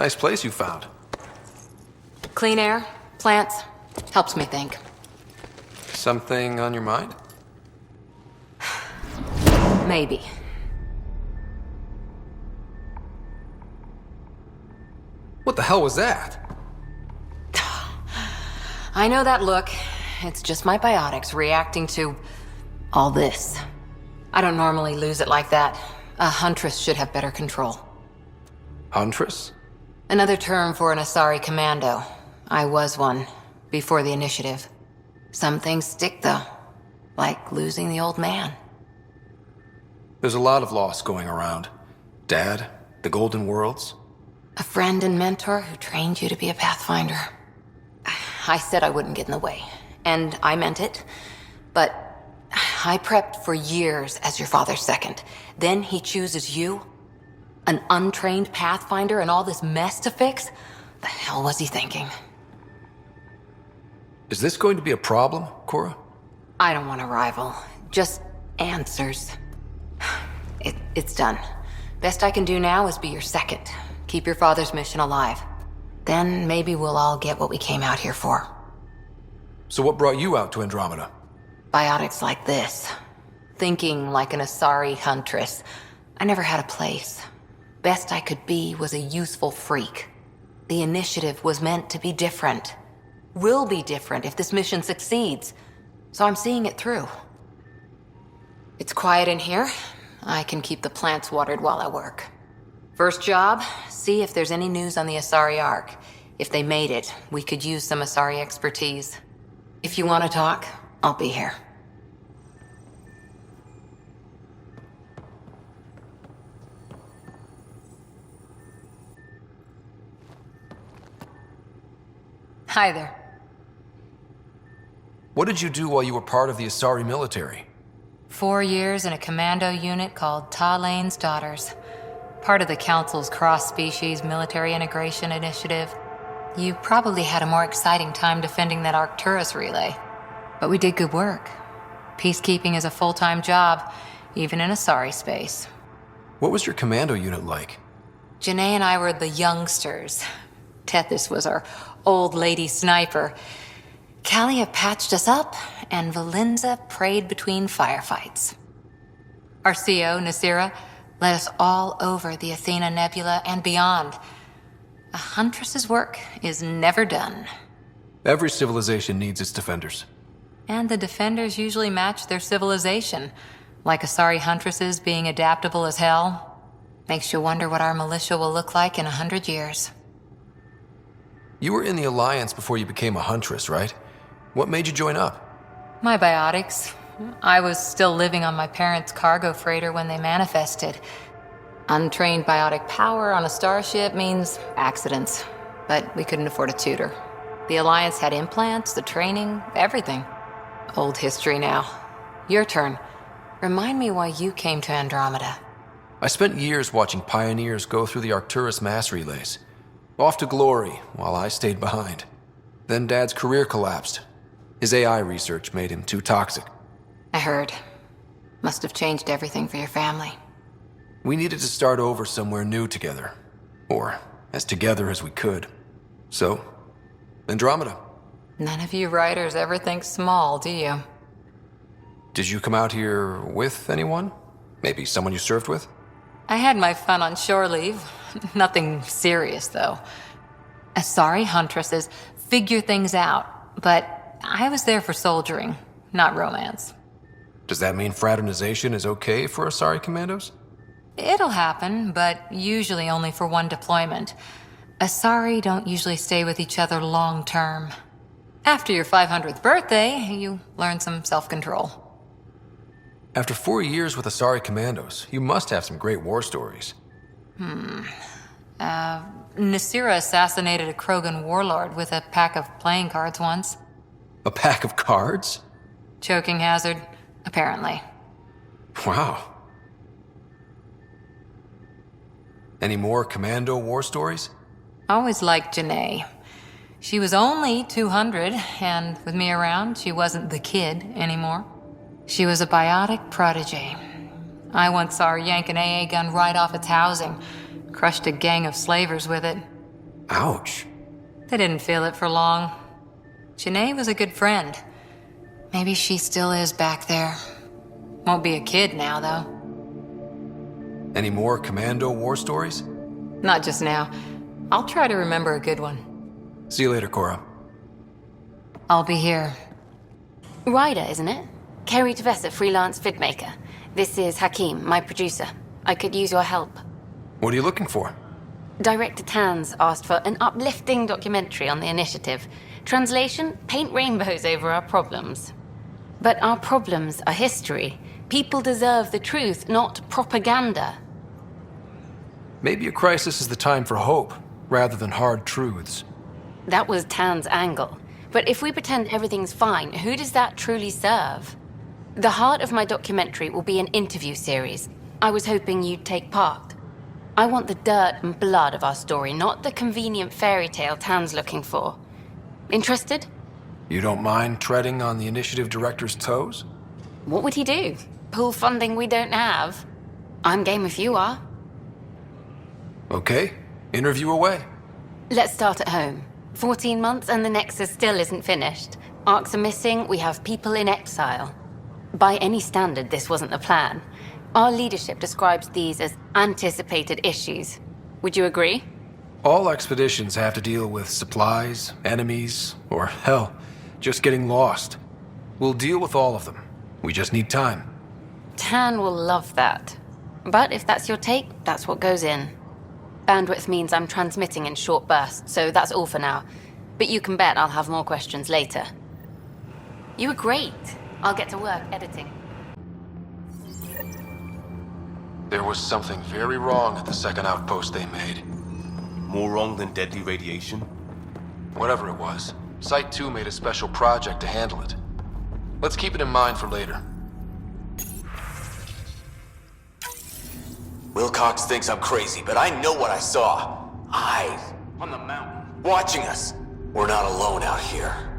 Nice place you found. Clean air, plants, helps me think. Something on your mind? Maybe. What the hell was that? I know that look. It's just my biotics reacting to all this. I don't normally lose it like that. A huntress should have better control. Huntress? Another term for an Asari commando. I was one, before the initiative. Some things stick, though. Like losing the old man. There's a lot of loss going around. Dad, the Golden Worlds. A friend and mentor who trained you to be a Pathfinder. I said I wouldn't get in the way, and I meant it. But I prepped for years as your father's second. Then he chooses you? An untrained Pathfinder and all this mess to fix? The hell was he thinking? Is this going to be a problem, Cora? I don't want a rival. Just answers. It's done. Best I can do now is be your second. Keep your father's mission alive. Then maybe we'll all get what we came out here for. So what brought you out to Andromeda? Biotics like this. Thinking like an Asari huntress. I never had a place. Best I could be was a useful freak. The initiative was meant to be different. Will be different if this mission succeeds. So I'm seeing it through. It's quiet in here. I can keep the plants watered while I work. First job, see if there's any news on the Asari Ark. If they made it, we could use some Asari expertise. If you want to talk, I'll be here. Hi there. What did you do while you were part of the Asari military? 4 years in a commando unit called Talane's Daughters. Part of the Council's cross-species military integration initiative. You probably had a more exciting time defending that Arcturus relay. But we did good work. Peacekeeping is a full-time job, even in Asari space. What was your commando unit like? Janae and I were the youngsters. Tethys was our old lady sniper. Kalia patched us up, and Valenza prayed between firefights. Our CO, Nasira, led us all over the Athena Nebula and beyond. A huntress's work is never done. Every civilization needs its defenders. And the defenders usually match their civilization, like Asari huntresses being adaptable as hell. Makes you wonder what our militia will look like in 100 years. You were in the Alliance before you became a huntress, right? What made you join up? My biotics. I was still living on my parents' cargo freighter when they manifested. Untrained biotic power on a starship means accidents, but we couldn't afford a tutor. The Alliance had implants, the training, everything. Old history now. Your turn. Remind me why you came to Andromeda. I spent years watching pioneers go through the Arcturus mass relays. Off to glory, while I stayed behind. Then Dad's career collapsed. His AI research made him too toxic. I heard. Must have changed everything for your family. We needed to start over somewhere new together. Or as together as we could. So, Andromeda. None of you writers ever think small, do you? Did you come out here with anyone? Maybe someone you served with? I had my fun on shore leave. Nothing serious, though. Asari huntresses figure things out, but I was there for soldiering, not romance. Does that mean fraternization is okay for Asari commandos? It'll happen, but usually only for one deployment. Asari don't usually stay with each other long term. After your 500th birthday, you learn some self-control. After 4 years with Asari commandos, you must have some great war stories. Nasira assassinated a Krogan warlord with a pack of playing cards once. A pack of cards? Choking hazard, apparently. Wow. Any more commando war stories? Always liked Janae. She was only 200, and with me around, she wasn't the kid anymore. She was a biotic protege. I once saw her yank an AA gun right off its housing, crushed a gang of slavers with it. Ouch. They didn't feel it for long. Janae was a good friend. Maybe she still is back there. Won't be a kid now, though. Any more Commando war stories? Not just now. I'll try to remember a good one. See you later, Cora. I'll be here. Ryder, isn't it? Kerry Tavessa, freelance vidmaker. This is Hakeem, my producer. I could use your help. What are you looking for? Director Tans asked for an uplifting documentary on the initiative. Translation, paint rainbows over our problems. But our problems are history. People deserve the truth, not propaganda. Maybe a crisis is the time for hope, rather than hard truths. That was Tan's angle. But if we pretend everything's fine, who does that truly serve? The heart of my documentary will be an interview series. I was hoping you'd take part. I want the dirt and blood of our story, not the convenient fairy tale Tan's looking for. Interested? You don't mind treading on the initiative director's toes? What would he do? Pool funding we don't have? I'm game if you are. Okay, interview away. Let's start at home. 14 months and the Nexus still isn't finished. Arcs are missing, we have people in exile. By any standard, this wasn't the plan. Our leadership describes these as anticipated issues. Would you agree? All expeditions have to deal with supplies, enemies, or hell, just getting lost. We'll deal with all of them. We just need time. Tan will love that. But if that's your take, that's what goes in. Bandwidth means I'm transmitting in short bursts, so that's all for now. But you can bet I'll have more questions later. You were great. I'll get to work editing. There was something very wrong at the second outpost they made. More wrong than deadly radiation? Whatever it was, Site 2 made a special project to handle it. Let's keep it in mind for later. Wilcox thinks I'm crazy, but I know what I saw. Eyes on the mountain, watching us. We're not alone out here.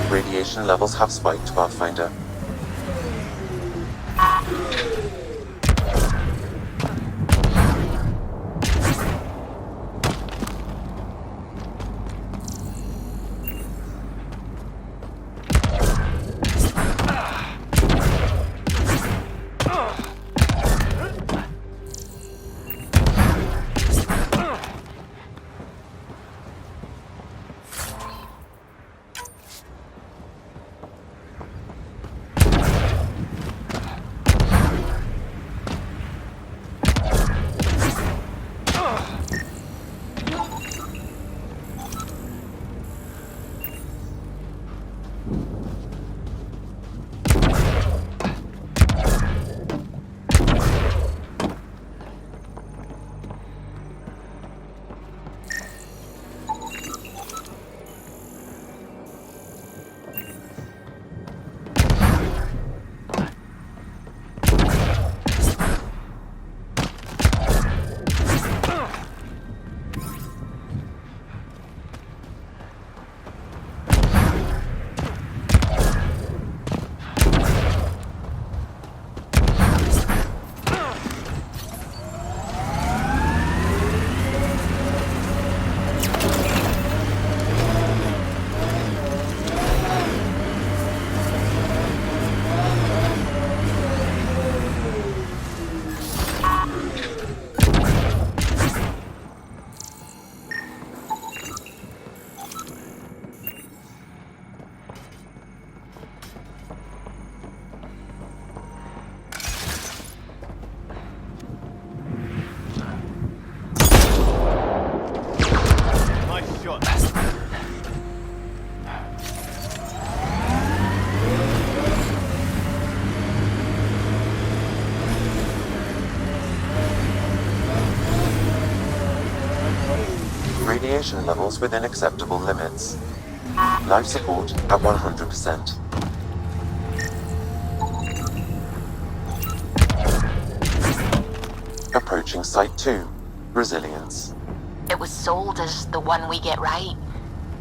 Radiation levels have spiked, Pathfinder. Radiation levels within acceptable limits. Life support at 100%. Approaching Site 2. Resilience. It was sold as the one we get right,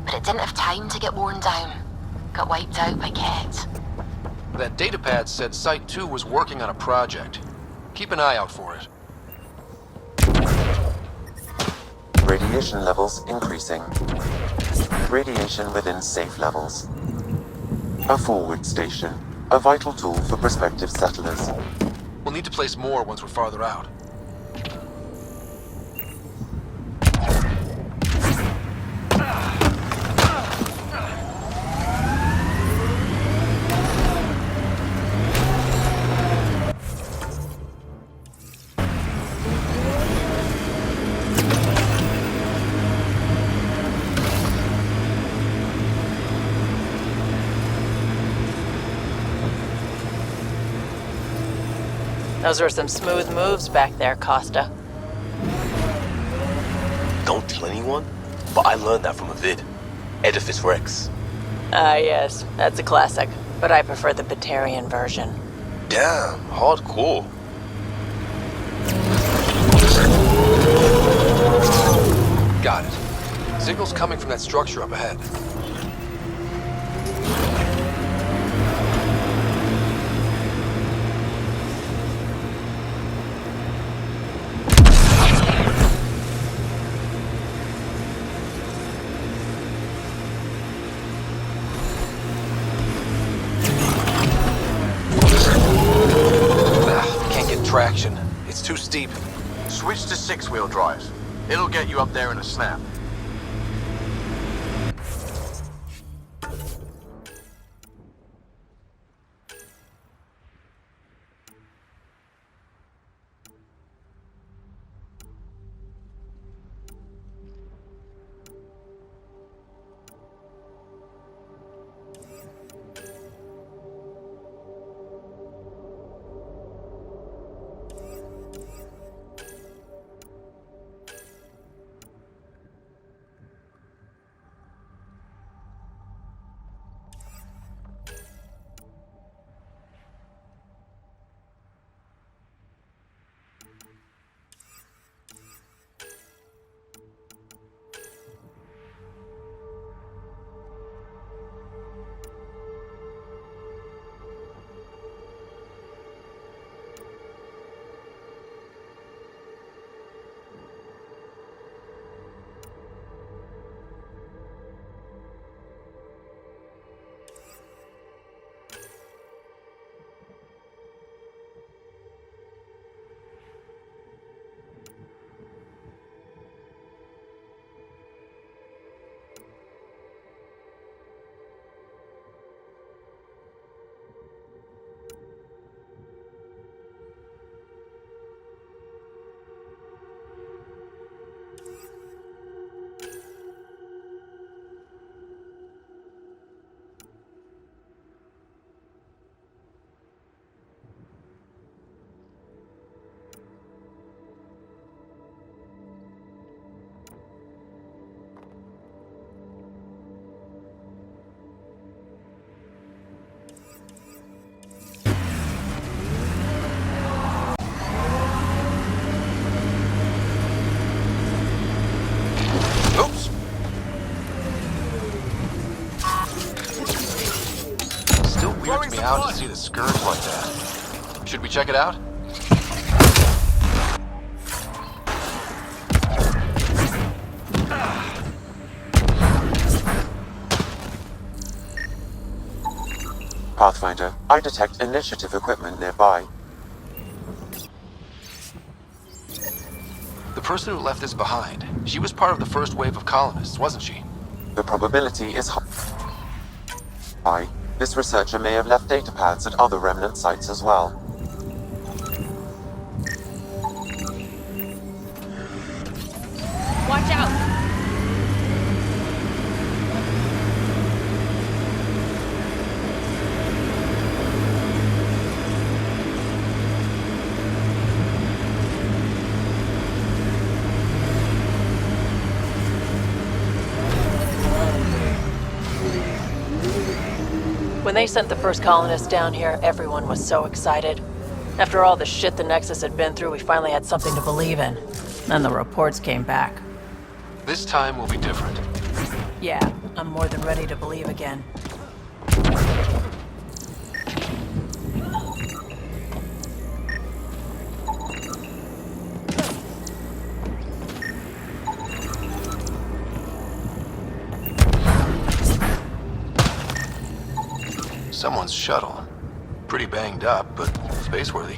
but it didn't have time to get worn down. Got wiped out by Ket. That datapad said Site 2 was working on a project. Keep an eye out for it. Radiation levels increasing. Radiation within safe levels. A forward station. A vital tool for prospective settlers. We'll need to place more once we're farther out. Those were some smooth moves back there, Costa. Don't tell anyone, but I learned that from a vid. Edifice Rex. Ah, yes, that's a classic, but I prefer the Batarian version. Damn, hardcore. Got it. Signal's coming from that structure up ahead. Can't get traction. It's too steep. Switch to six-wheel drive. It'll get you up there in a snap. Oops! Still weirds me out to see the scourge like that. Should we check it out? Pathfinder, I detect initiative equipment nearby. The person who left this behind, she was part of the first wave of colonists, wasn't she? The probability is high. This researcher may have left data pads at other remnant sites as well. Watch out! When they sent the first colonists down here, everyone was so excited. After all the shit the Nexus had been through, we finally had something to believe in. Then the reports came back. This time will be different. Yeah, I'm more than ready to believe again. Someone's shuttle. Pretty banged up, but space-worthy.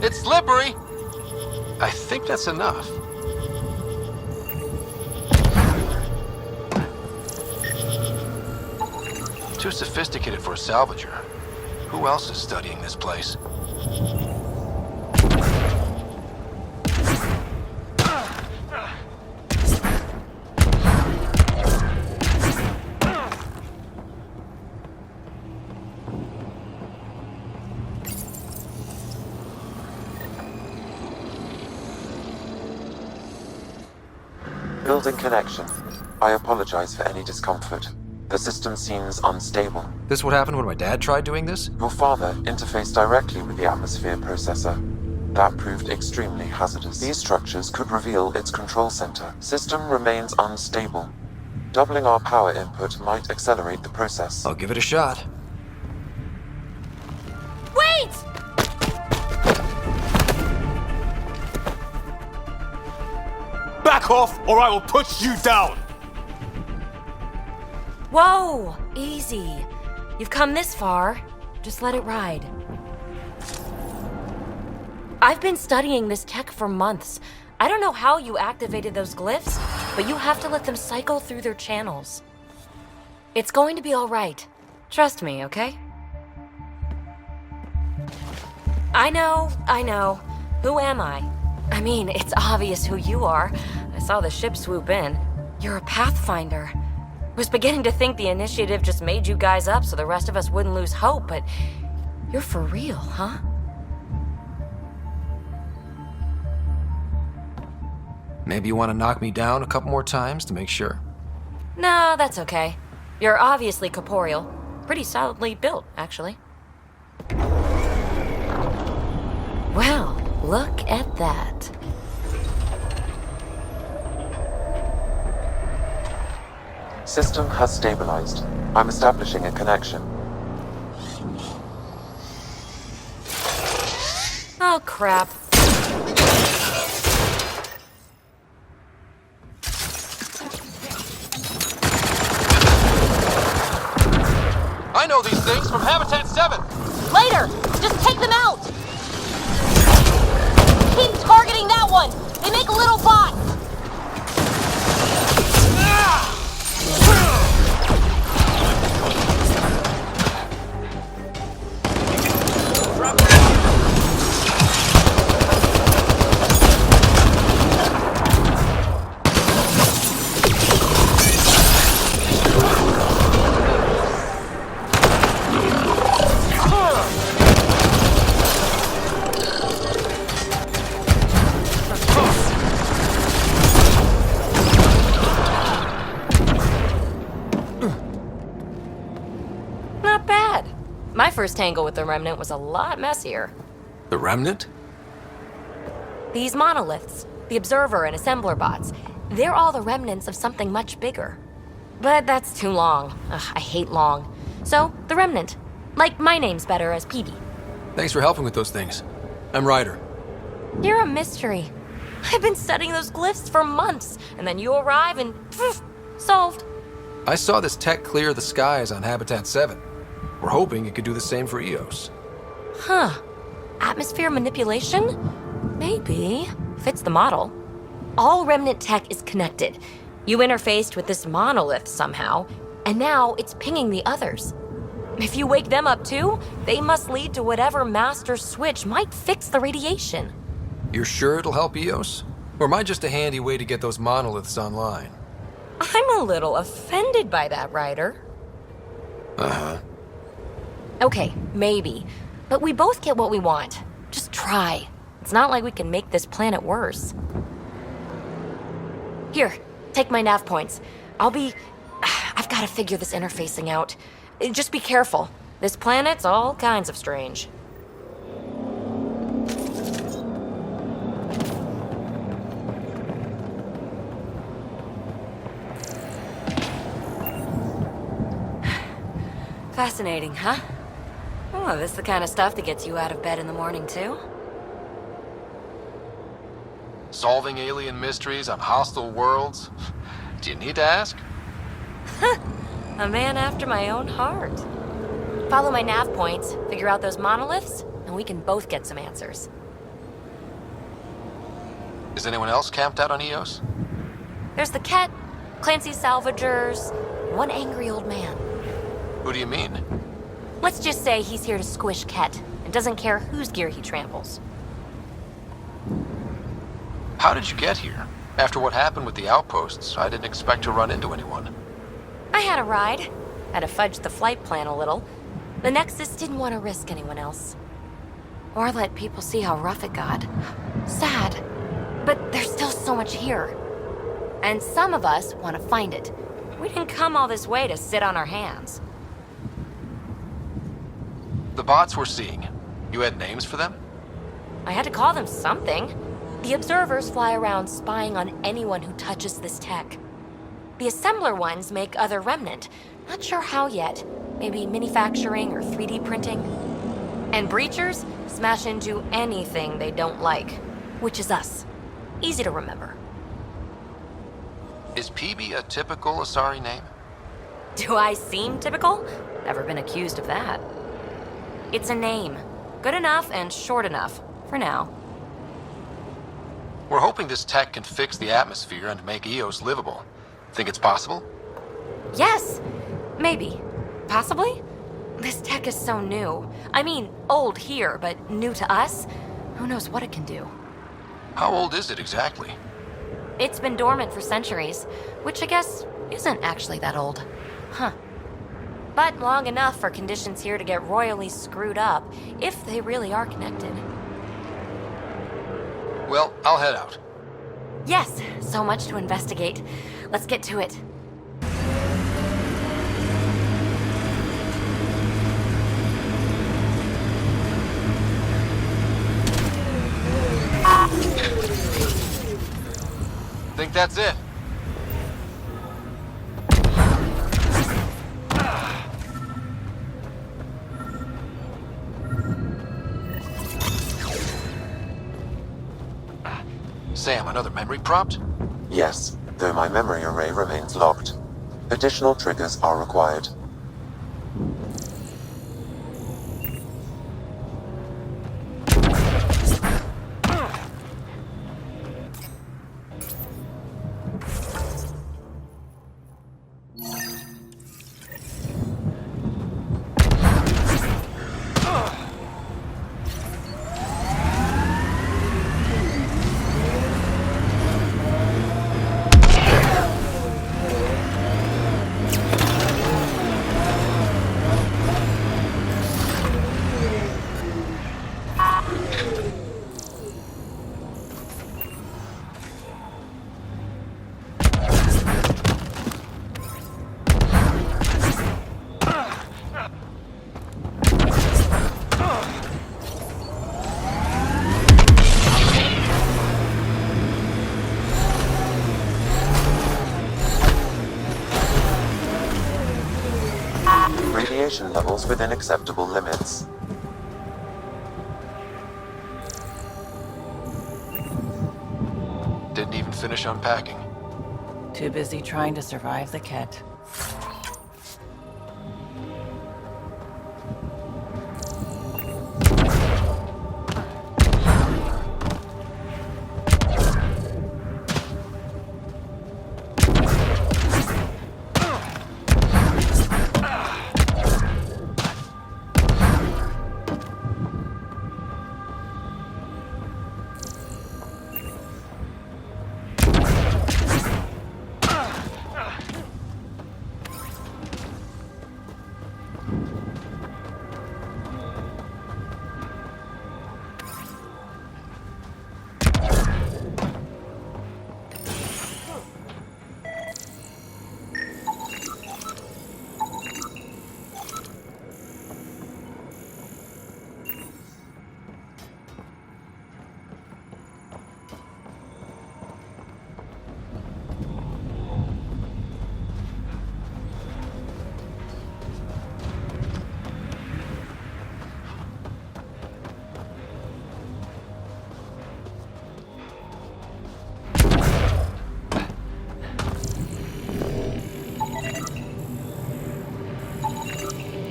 It's slippery! I think that's enough. Too sophisticated for a salvager. Who else is studying this place? Building connection. I apologize for any discomfort. The system seems unstable. This what happened when my dad tried doing this? Your father interfaced directly with the atmosphere processor. That proved extremely hazardous. These structures could reveal its control center. System remains unstable. Doubling our power input might accelerate the process. I'll give it a shot. Wait! Back off, or I will put you down! Whoa! Easy. You've come this far. Just let it ride. I've been studying this tech for months. I don't know how you activated those glyphs, but you have to let them cycle through their channels. It's going to be all right. Trust me, okay? I know. Who am I? I mean, it's obvious who you are. I saw the ship swoop in. You're a Pathfinder. Was beginning to think the initiative just made you guys up so the rest of us wouldn't lose hope, but you're for real, huh? Maybe you want to knock me down a couple more times to make sure? No, that's okay. You're obviously corporeal. Pretty solidly built, actually. Well, look at that. System has stabilized. I'm establishing a connection. Oh, crap. I know these things from Habitat 7! Later! Just take them out! Keep targeting that one! They make little bots! Not bad. My first tangle with the Remnant was a lot messier. The Remnant? These monoliths, the Observer and Assembler bots, they're all the remnants of something much bigger. But that's too long. Ugh, I hate long. So, the Remnant. Like, my name's better as Petey. Thanks for helping with those things. I'm Ryder. You're a mystery. I've been studying those glyphs for months, and then you arrive and poof, solved. I saw this tech clear the skies on Habitat 7. We're hoping it could do the same for EOS. Huh. Atmosphere manipulation? Maybe. Fits the model. All Remnant tech is connected. You interfaced with this monolith somehow, and now it's pinging the others. If you wake them up too, they must lead to whatever master switch might fix the radiation. You're sure it'll help EOS? Or am I just a handy way to get those monoliths online? I'm a little offended by that, Ryder. Uh-huh. Okay, maybe. But we both get what we want. Just try. It's not like we can make this planet worse. Here, take my nav points. I've got to figure this interfacing out. Just be careful. This planet's all kinds of strange. Fascinating, huh? Oh, this is the kind of stuff that gets you out of bed in the morning, too? Solving alien mysteries on hostile worlds? Do you need to ask? A man after my own heart. Follow my nav points, figure out those monoliths, and we can both get some answers. Is anyone else camped out on EOS? There's the Ket, Clancy's salvagers, one angry old man. Who do you mean? Let's just say he's here to squish Ket, and doesn't care whose gear he tramples. How did you get here? After what happened with the outposts, I didn't expect to run into anyone. I had a ride. Had to fudge the flight plan a little. The Nexus didn't want to risk anyone else. Or let people see how rough it got. Sad. But there's still so much here. And some of us want to find it. We didn't come all this way to sit on our hands. The bots we're seeing, you had names for them? I had to call them something. The observers fly around spying on anyone who touches this tech. The assembler ones make other Remnant. Not sure how yet. Maybe manufacturing or 3D printing. And breachers smash into anything they don't like, which is us. Easy to remember. Is PB a typical Asari name? Do I seem typical? Never been accused of that. It's a name. Good enough and short enough, for now. We're hoping this tech can fix the atmosphere and make EOS livable. Think it's possible? Yes! Maybe. Possibly? This tech is so new. I mean, old here, but new to us. Who knows what it can do? How old is it exactly? It's been dormant for centuries, which I guess isn't actually that old. Huh. But long enough for conditions here to get royally screwed up, if they really are connected. Well, I'll head out. Yes, so much to investigate. Let's get to it. Think that's it? Sam, another memory prompt? Yes, though my memory array remains locked. Additional triggers are required. Radiation levels within acceptable limits. Didn't even finish unpacking. Too busy trying to survive the Ket.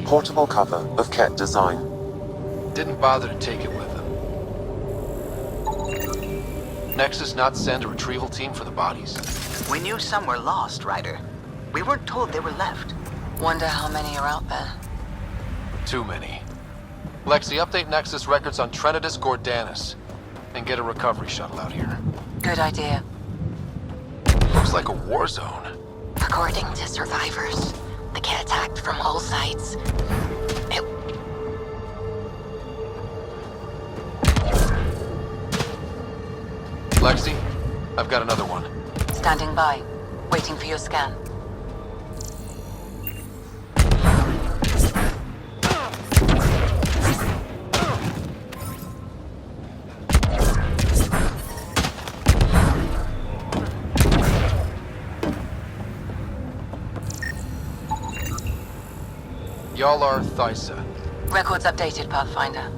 Portable cover of Ket design. Didn't bother to take it with them. Nexus not send a retrieval team for the bodies? We knew some were lost, Ryder. We weren't told they were left. Wonder how many are out there. Too many. Lexi, update Nexus records on Trinitas Gordanis. And get a recovery shuttle out here. Good idea. Looks like a war zone. According to survivors, the Ket attacked from all sides. Lexi, I've got another one. Standing by, waiting for your scan. Y'all are Thysa. Records updated, Pathfinder.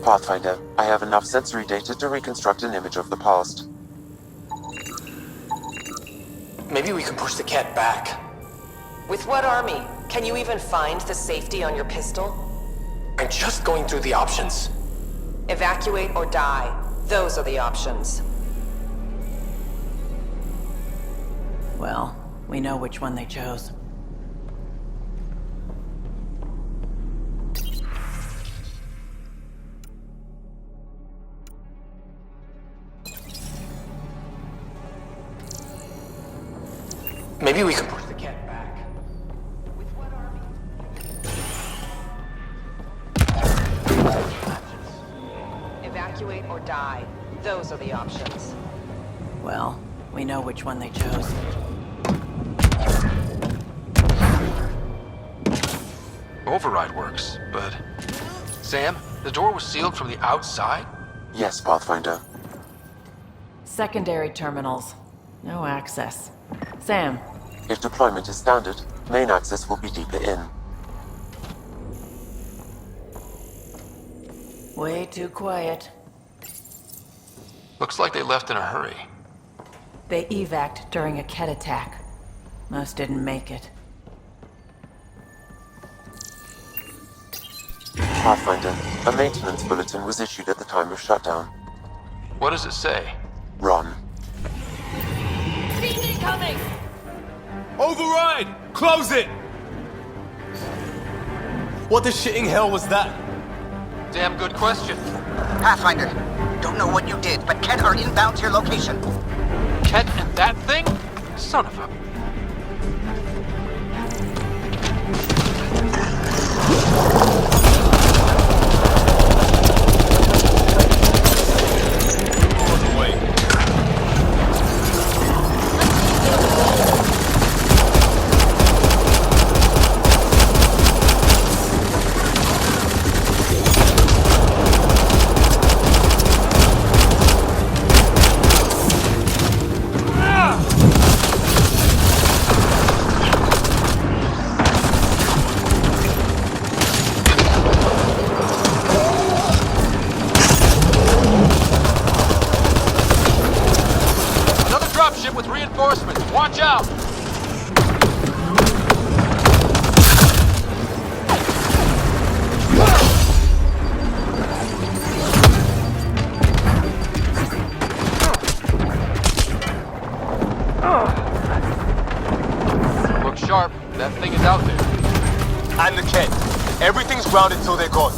Pathfinder, I have enough sensory data to reconstruct an image of the past. Maybe we can push the Ket back. With what army? Can you even find the safety on your pistol? I'm just going through the options. Evacuate or die. Those are the options. Well, we know which one they chose. Maybe we can push the Ket back. With what army? Evacuate or die. Those are the options. Well, we know which one they chose. Override works, but... Sam, the door was sealed from the outside? Yes, Pathfinder. Secondary terminals. No access. Sam. If deployment is standard, main access will be deeper in. Way too quiet. Looks like they left in a hurry. They evac'd during a Ket attack. Most didn't make it. Pathfinder, a maintenance bulletin was issued at the time of shutdown. What does it say? Run. Override! Close it! What the shitting hell was that? Damn good question. Pathfinder, don't know what you did, but Ket are inbound to your location. Ket and that thing? Son of a... Watch out! Look sharp. That thing is out there. And the Ken. Everything's grounded till they're gone.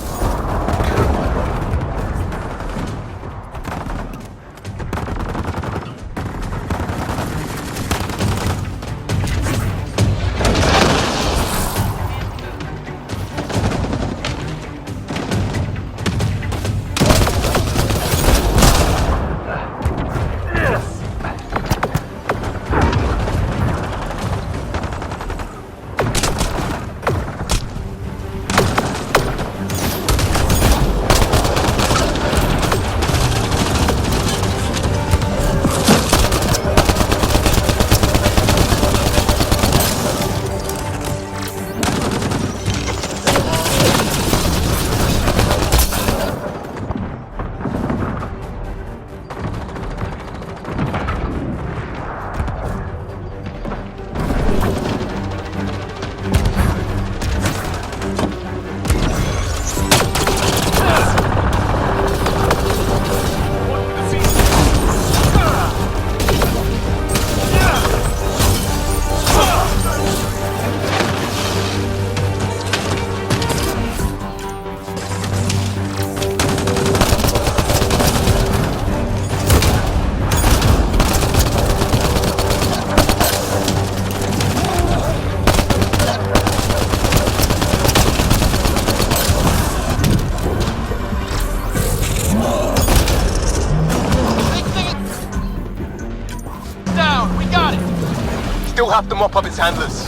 Still have to mop up its handlers.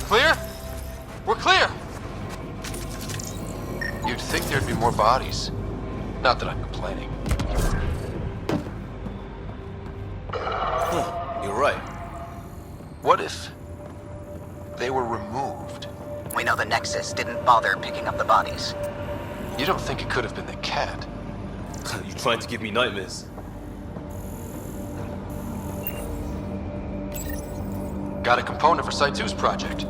Clear? We're clear! You'd think there'd be more bodies. Not that I'm complaining. You're right. What if they were removed? We know the Nexus didn't bother picking up the bodies. You don't think it could have been the cat? You trying to give me nightmares? Got a component for Site 2's project.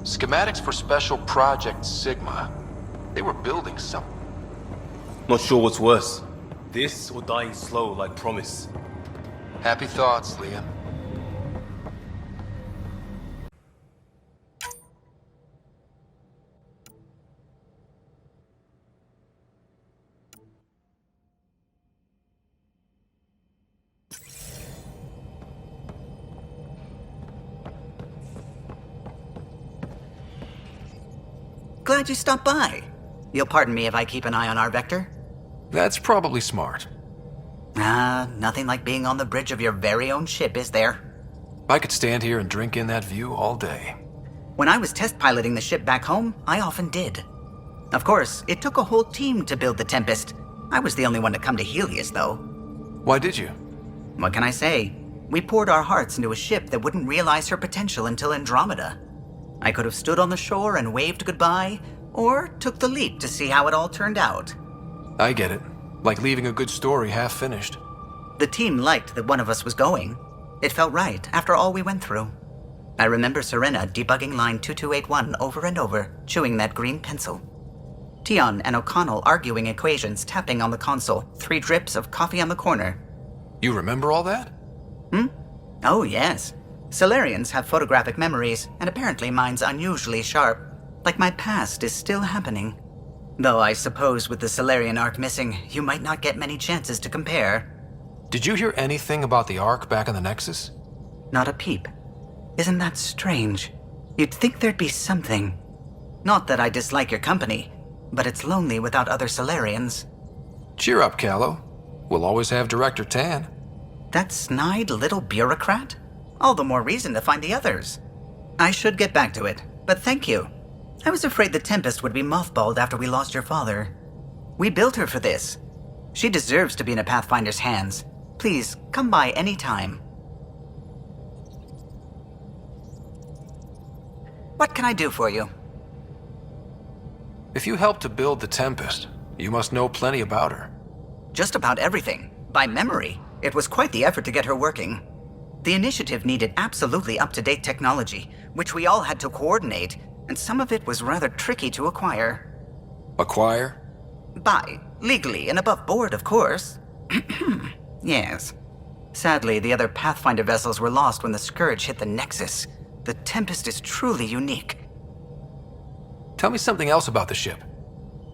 Schematics for Special Project Sigma. They were building something. Not sure what's worse. This or dying slow like Promise. Happy thoughts, Liam. Glad you stopped by. You'll pardon me if I keep an eye on our vector? That's probably smart. Nothing like being on the bridge of your very own ship, is there? I could stand here and drink in that view all day. When I was test piloting the ship back home, I often did. Of course, it took a whole team to build the Tempest. I was the only one to come to Helios, though. Why did you? What can I say? We poured our hearts into a ship that wouldn't realize her potential until Andromeda. I could have stood on the shore and waved goodbye, or took the leap to see how it all turned out. I get it. Like leaving a good story half finished. The team liked that one of us was going. It felt right after all we went through. I remember Serena debugging line 2281 over and over, chewing that green pencil. Tion and O'Connell arguing equations, tapping on the console, 3 drips of coffee on the corner. You remember all that? Oh, yes. Solarians have photographic memories, and apparently mine's unusually sharp. Like my past is still happening. Though I suppose with the Solarian arc missing, you might not get many chances to compare. Did you hear anything about the Ark back in the Nexus? Not a peep. Isn't that strange? You'd think there'd be something. Not that I dislike your company, but it's lonely without other Solarians. Cheer up, Callow. We'll always have Director Tan. That snide little bureaucrat? All the more reason to find the others. I should get back to it, but thank you. I was afraid the Tempest would be mothballed after we lost your father. We built her for this. She deserves to be in a Pathfinder's hands. Please, come by any time. What can I do for you? If you helped to build the Tempest, you must know plenty about her. Just about everything. By memory. It was quite the effort to get her working. The initiative needed absolutely up-to-date technology, which we all had to coordinate, and some of it was rather tricky to acquire. Acquire? Buy. Legally and above board, of course. Yes. Sadly, the other Pathfinder vessels were lost when the Scourge hit the Nexus. The Tempest is truly unique. Tell me something else about the ship.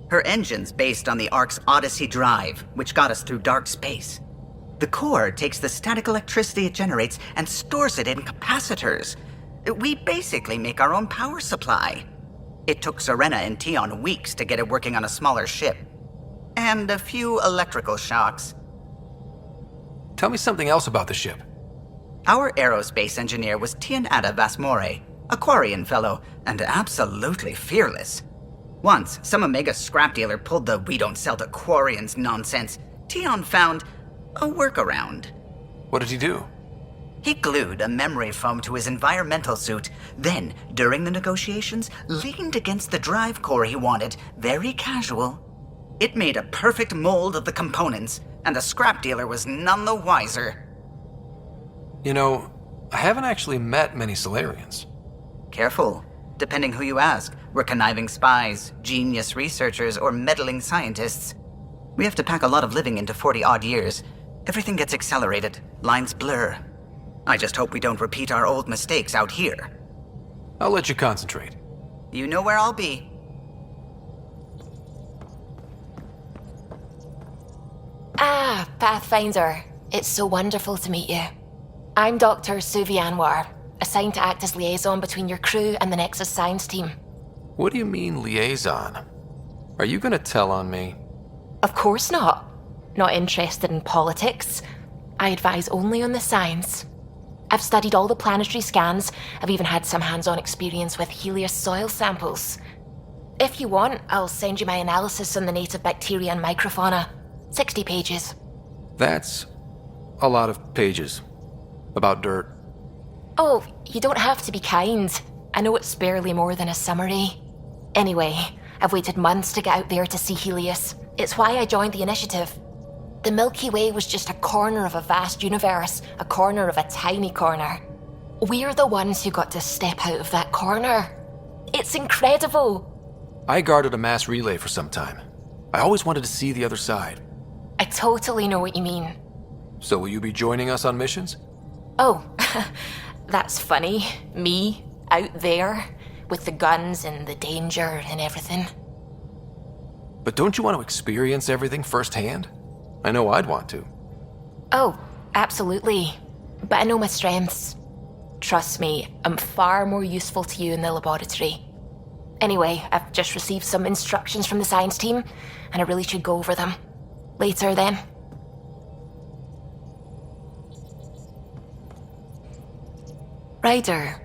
Her engine's based on the Ark's Odyssey drive, which got us through dark space. The core takes the static electricity it generates and stores it in capacitors. We basically make our own power supply. It took Serena and Tion weeks to get it working on a smaller ship. And a few electrical shocks. Tell me something else about the ship. Our aerospace engineer was Tianada Vasmore, a Quarian fellow, and absolutely fearless. Once, some Omega scrap dealer pulled the "we don't sell to Quarians" nonsense. Tion found a workaround. What did he do? He glued a memory foam to his environmental suit, then, during the negotiations, leaned against the drive core he wanted, very casual. It made a perfect mold of the components, and the scrap dealer was none the wiser. You know, I haven't actually met many Solarians. Careful. Depending who you ask, we're conniving spies, genius researchers, or meddling scientists. We have to pack a lot of living into 40-odd years. Everything gets accelerated, lines blur. I just hope we don't repeat our old mistakes out here. I'll let you concentrate. You know where I'll be. Ah, Pathfinder. It's so wonderful to meet you. I'm Dr. Suvi Anwar, assigned to act as liaison between your crew and the Nexus science team. What do you mean, liaison? Are you gonna tell on me? Of course not. Not interested in politics. I advise only on the science. I've studied all the planetary scans. I've even had some hands-on experience with Helios soil samples. If you want, I'll send you my analysis on the native bacteria and microfauna. 60 pages. That's a lot of pages. About dirt. Oh, you don't have to be kind. I know it's barely more than a summary. Anyway, I've waited months to get out there to see Helios. It's why I joined the initiative. The Milky Way was just a corner of a vast universe, a corner of a tiny corner. We're the ones who got to step out of that corner. It's incredible. I guarded a mass relay for some time. I always wanted to see the other side. I totally know what you mean. So will you be joining us on missions? Oh, that's funny. Me, out there, with the guns and the danger and everything. But don't you want to experience everything firsthand? I know I'd want to. Oh, absolutely. But I know my strengths. Trust me, I'm far more useful to you in the laboratory. Anyway, I've just received some instructions from the science team, and I really should go over them. Later, then. Ryder.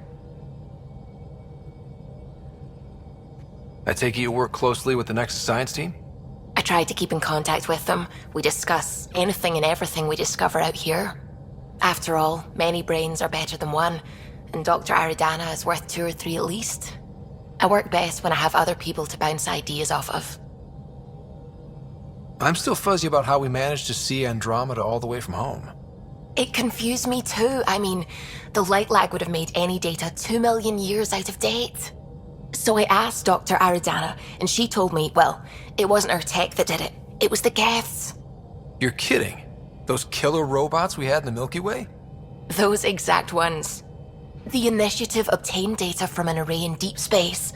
I take it you work closely with the Nexus science team? I try to keep in contact with them. We discuss anything and everything we discover out here. After all, many brains are better than one, and Dr. Aridana is worth 2 or 3 at least. I work best when I have other people to bounce ideas off of. I'm still fuzzy about how we managed to see Andromeda all the way from home. It confused me too. I mean, the light lag would have made any data 2 million years out of date. So I asked Dr. Aridana, and she told me, well, it wasn't her tech that did it. It was the Geths. You're kidding? Those killer robots we had in the Milky Way? Those exact ones. The initiative obtained data from an array in deep space,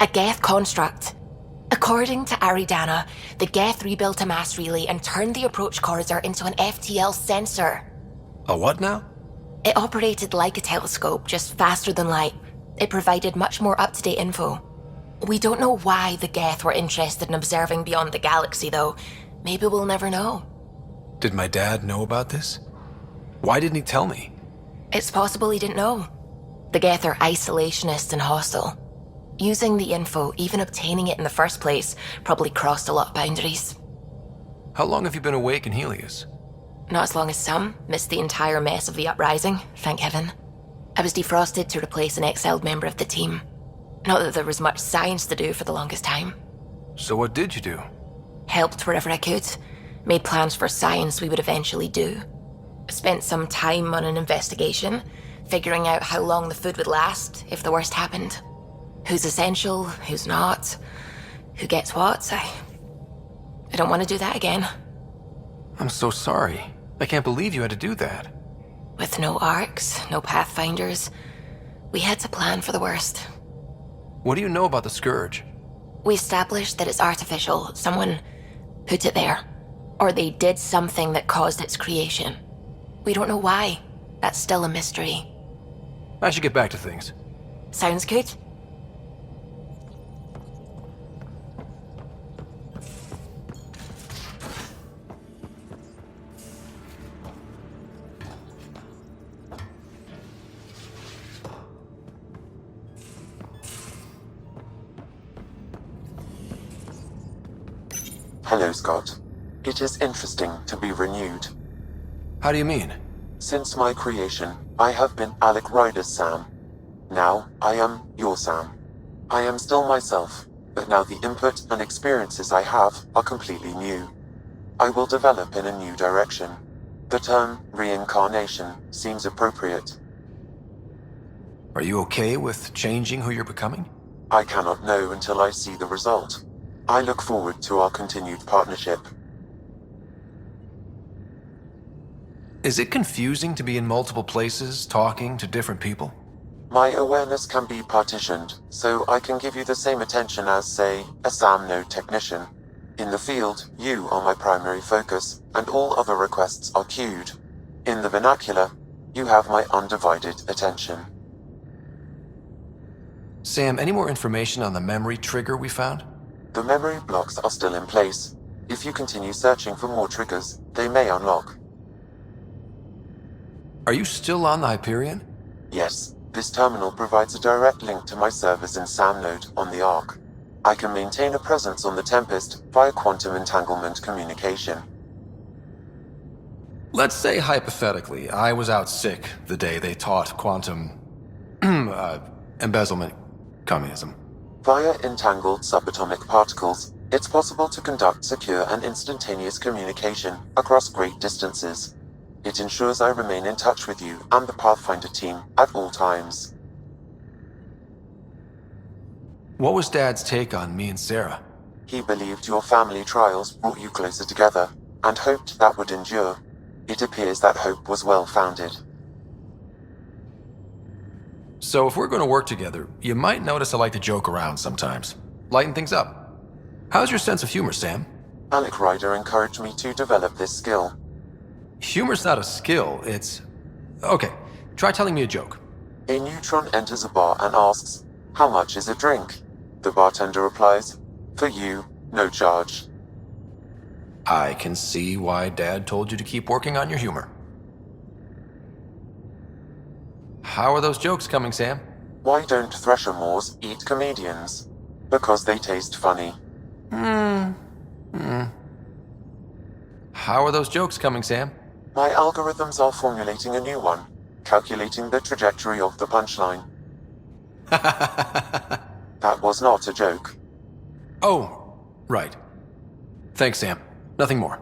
a Geth construct. According to Aridana, the Geth rebuilt a mass relay and turned the approach corridor into an FTL sensor. A what now? It operated like a telescope, just faster than light. It provided much more up-to-date info. We don't know why the Geth were interested in observing beyond the galaxy, though. Maybe we'll never know. Did my dad know about this? Why didn't he tell me? It's possible he didn't know. The Geth are isolationist and hostile. Using the info, even obtaining it in the first place, probably crossed a lot of boundaries. How long have you been awake in Helios? Not as long as some. Missed the entire mess of the uprising, thank heaven. I was defrosted to replace an exiled member of the team. Not that there was much science to do for the longest time. So what did you do? Helped wherever I could. Made plans for science we would eventually do. Spent some time on an investigation, figuring out how long the food would last if the worst happened. Who's essential, who's not, who gets what. I don't want to do that again. I'm so sorry. I can't believe you had to do that. With no arcs, no pathfinders, we had to plan for the worst. What do you know about the Scourge? We established that it's artificial. Someone put it there. Or they did something that caused its creation. We don't know why. That's still a mystery. I should get back to things. Sounds good. Hello, Scott. It is interesting to be renewed. How do you mean? Since my creation, I have been Alec Ryder's Sam. Now, I am your Sam. I am still myself, but now the input and experiences I have are completely new. I will develop in a new direction. The term reincarnation seems appropriate. Are you okay with changing who you're becoming? I cannot know until I see the result. I look forward to our continued partnership. Is it confusing to be in multiple places, talking to different people? My awareness can be partitioned, so I can give you the same attention as, say, a SAM node technician. In the field, you are my primary focus, and all other requests are queued. In the vernacular, you have my undivided attention. Sam, any more information on the memory trigger we found? The memory blocks are still in place. If you continue searching for more triggers, they may unlock. Are you still on the Hyperion? Yes, this terminal provides a direct link to my servers in SAM node on the Ark. I can maintain a presence on the Tempest via quantum entanglement communication. Let's say hypothetically, I was out sick the day they taught quantum embezzlement communism. Via entangled subatomic particles, it's possible to conduct secure and instantaneous communication across great distances. It ensures I remain in touch with you and the Pathfinder team at all times. What was Dad's take on me and Sarah? He believed your family trials brought you closer together, and hoped that would endure. It appears that hope was well-founded. So if we're going to work together, you might notice I like to joke around sometimes. Lighten things up. How's your sense of humor, Sam? Alec Ryder encouraged me to develop this skill. Humor's not a skill, it's... Okay, try telling me a joke. A neutron enters a bar and asks, "How much is a drink?" The bartender replies, "For you, no charge." I can see why Dad told you to keep working on your humor. How are those jokes coming, Sam? Why don't Thresher Moors eat comedians? Because they taste funny. How are those jokes coming, Sam? My algorithms are formulating a new one, calculating the trajectory of the punchline. That was not a joke. Oh, right. Thanks, Sam. Nothing more.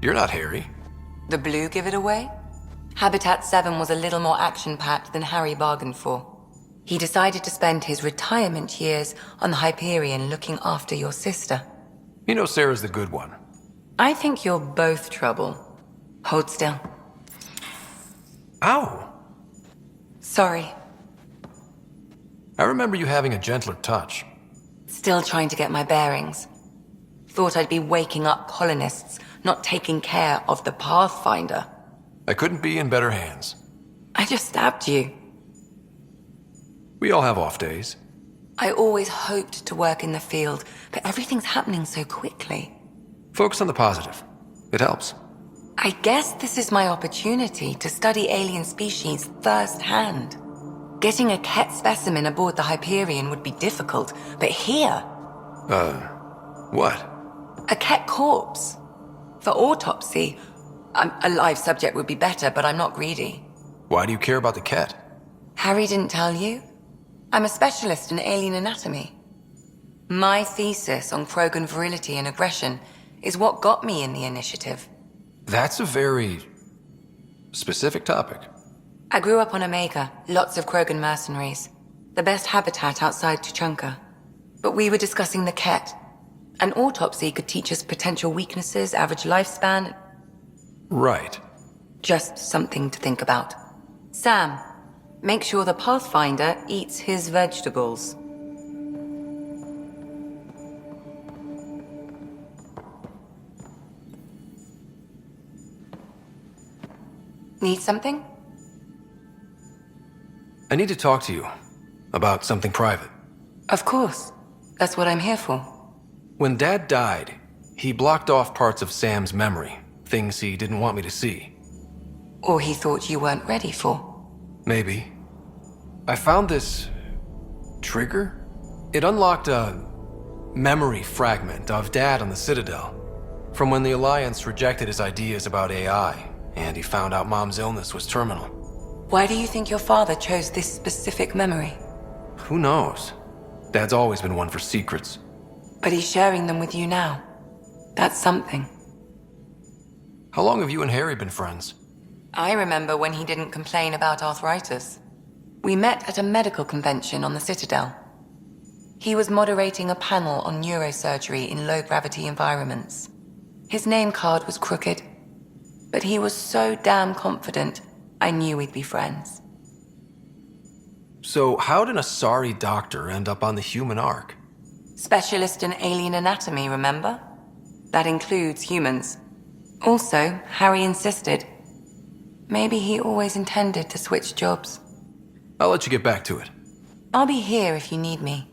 You're not Harry. The blue give it away? Habitat 7 was a little more action-packed than Harry bargained for. He decided to spend his retirement years on the Hyperion looking after your sister. You know Sarah's the good one. I think you're both trouble. Hold still. Ow! Sorry. I remember you having a gentler touch. Still trying to get my bearings. Thought I'd be waking up colonists, not taking care of the Pathfinder. I couldn't be in better hands. I just stabbed you. We all have off days. I always hoped to work in the field, but everything's happening so quickly. Focus on the positive. It helps. I guess this is my opportunity to study alien species firsthand. Getting a Ket specimen aboard the Hyperion would be difficult, but here... What? A Ket corpse. For autopsy, a live subject would be better, but I'm not greedy. Why do you care about the Ket? Harry didn't tell you? I'm a specialist in alien anatomy. My thesis on Krogan virility and aggression is what got me in the initiative. That's a very specific topic. I grew up on Omega, lots of Krogan mercenaries. The best habitat outside Tuchanka. But we were discussing the Ket. An autopsy could teach us potential weaknesses, average lifespan. Right. Just something to think about. Sam, make sure the Pathfinder eats his vegetables. Need something? I need to talk to you about something private. Of course. That's what I'm here for. When Dad died, he blocked off parts of Sam's memory, things he didn't want me to see. Or he thought you weren't ready for. Maybe. I found this trigger. It unlocked a memory fragment of Dad on the Citadel, from when the Alliance rejected his ideas about AI, and he found out Mom's illness was terminal. Why do you think your father chose this specific memory? Who knows? Dad's always been one for secrets. But he's sharing them with you now. That's something. How long have you and Harry been friends? I remember when he didn't complain about arthritis. We met at a medical convention on the Citadel. He was moderating a panel on neurosurgery in low-gravity environments. His name card was crooked, but he was so damn confident, I knew we'd be friends. So how did a sorry doctor end up on the human ark? Specialist in alien anatomy, remember? That includes humans. Also, Harry insisted. Maybe he always intended to switch jobs. I'll let you get back to it. I'll be here if you need me.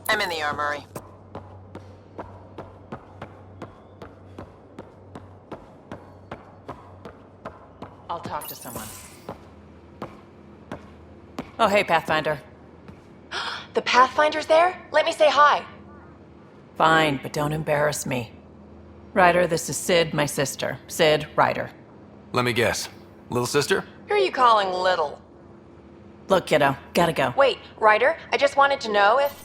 I'm in the armory. I'll talk to someone. Oh, hey, Pathfinder. The Pathfinder's there? Let me say hi. Fine, but don't embarrass me. Ryder, this is Sid, my sister. Sid, Ryder. Let me guess. Little sister? Who are you calling little? Look, kiddo, gotta go. Wait, Ryder, I just wanted to know if...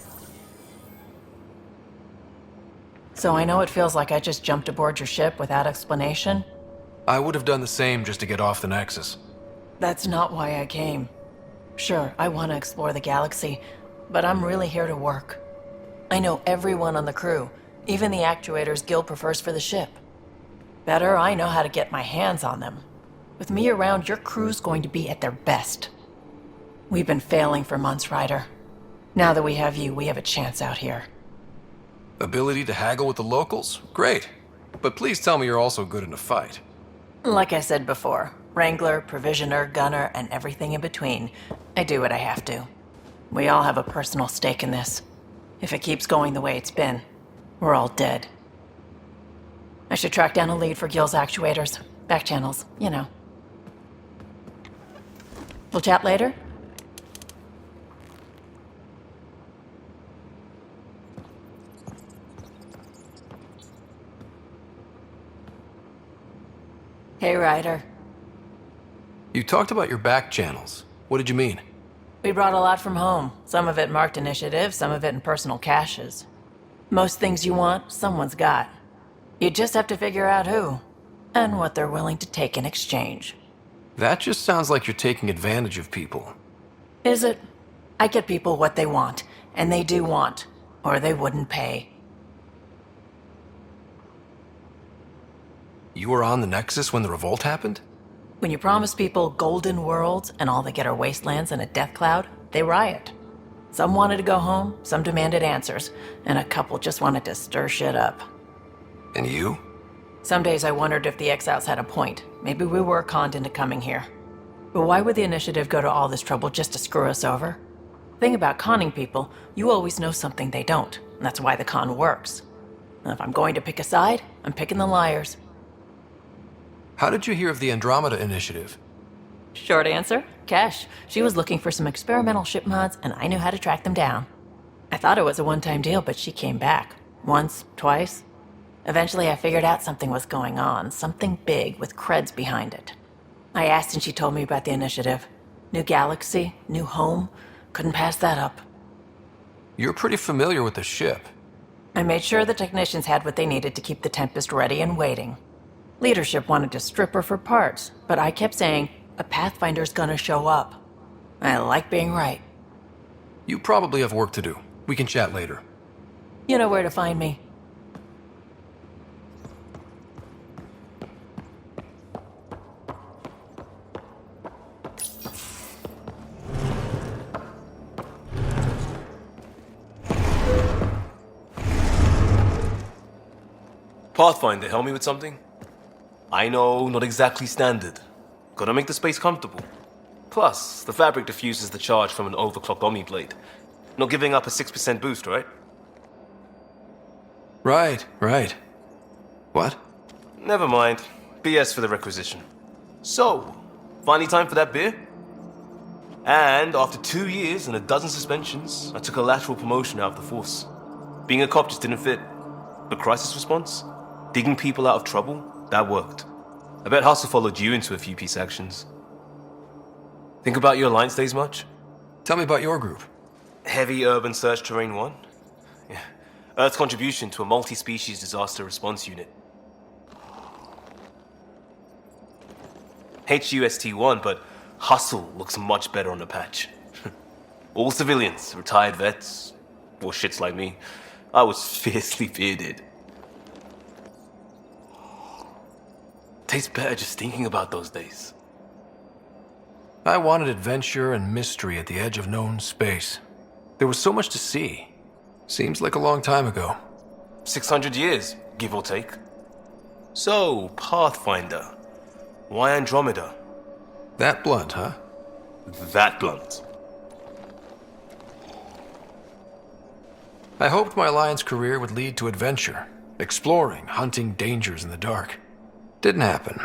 So I know it feels like I just jumped aboard your ship without explanation. I would have done the same just to get off the Nexus. That's not why I came. Sure, I want to explore the galaxy, but I'm really here to work. I know everyone on the crew, even the actuators Gil prefers for the ship. Better, I know how to get my hands on them. With me around, your crew's going to be at their best. We've been failing for months, Ryder. Now that we have you, we have a chance out here. Ability to haggle with the locals? Great. But please tell me you're also good in a fight. Like I said before, Wrangler, Provisioner, Gunner, and everything in between. I do what I have to. We all have a personal stake in this. If it keeps going the way it's been, we're all dead. I should track down a lead for Gil's actuators. Back channels, you know. We'll chat later? Hey, Ryder. You talked about your back channels. What did you mean? We brought a lot from home. Some of it marked initiative, some of it in personal caches. Most things you want, someone's got. You just have to figure out who, and what they're willing to take in exchange. That just sounds like you're taking advantage of people. Is it? I get people what they want, and they do want, or they wouldn't pay. You were on the Nexus when the revolt happened? When you promise people golden worlds and all they get are wastelands and a death cloud, they riot. Some wanted to go home, some demanded answers, and a couple just wanted to stir shit up. And you? Some days I wondered if the exiles had a point. Maybe we were conned into coming here. But why would the initiative go to all this trouble just to screw us over? Thing about conning people, you always know something they don't, and that's why the con works. And if I'm going to pick a side, I'm picking the liars. How did you hear of the Andromeda initiative? Short answer, Kesh. She was looking for some experimental ship mods, and I knew how to track them down. I thought it was a one-time deal, but she came back. Once, twice. Eventually I figured out something was going on, something big with creds behind it. I asked and she told me about the initiative. New galaxy, new home. Couldn't pass that up. You're pretty familiar with the ship. I made sure the technicians had what they needed to keep the Tempest ready and waiting. Leadership wanted to strip her for parts, but I kept saying, a Pathfinder's gonna show up. I like being right. You probably have work to do. We can chat later. You know where to find me. Pathfinder, help me with something? I know, not exactly standard. Gotta make the space comfortable. Plus, the fabric diffuses the charge from an overclocked Omni blade. Not giving up a 6% boost, right? Right. What? Never mind. BS for the requisition. So, finally time for that beer? And after 2 years and a dozen suspensions, I took a lateral promotion out of the force. Being a cop just didn't fit. But crisis response? Digging people out of trouble? That worked. I bet Hustle followed you into a few peace actions. Think about your Alliance days much? Tell me about your group. Heavy Urban Search Terrain 1? Yeah. Earth's contribution to a multi-species disaster response unit. HUST-1, but Hustle looks much better on the patch. All civilians, retired vets, or shits like me. I was fiercely bearded. Tastes better just thinking about those days. I wanted adventure and mystery at the edge of known space. There was so much to see. Seems like a long time ago. 600 years, give or take. So, Pathfinder. Why Andromeda? That blunt, huh? That blunt. I hoped my Alliance career would lead to adventure. Exploring, hunting dangers in the dark. Didn't happen.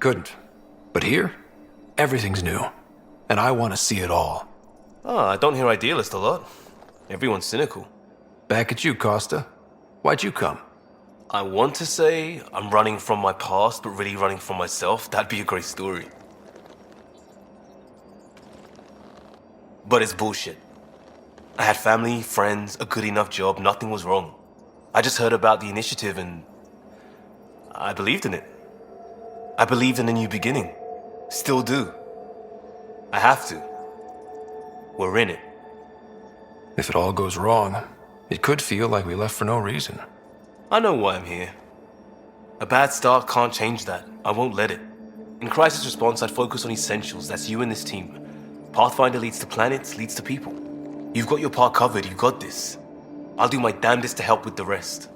Couldn't. But here, everything's new. And I want to see it all. I don't hear idealist a lot. Everyone's cynical. Back at you, Costa. Why'd you come? I want to say I'm running from my past, but really running from myself. That'd be a great story. But it's bullshit. I had family, friends, a good enough job, nothing was wrong. I just heard about the initiative and I believed in it. I believed in a new beginning. Still do. I have to. We're in it. If it all goes wrong, it could feel like we left for no reason. I know why I'm here. A bad start can't change that. I won't let it. In crisis response, I'd focus on essentials. That's you and this team. Pathfinder leads to planets, leads to people. You've got your part covered. You got this. I'll do my damnedest to help with the rest.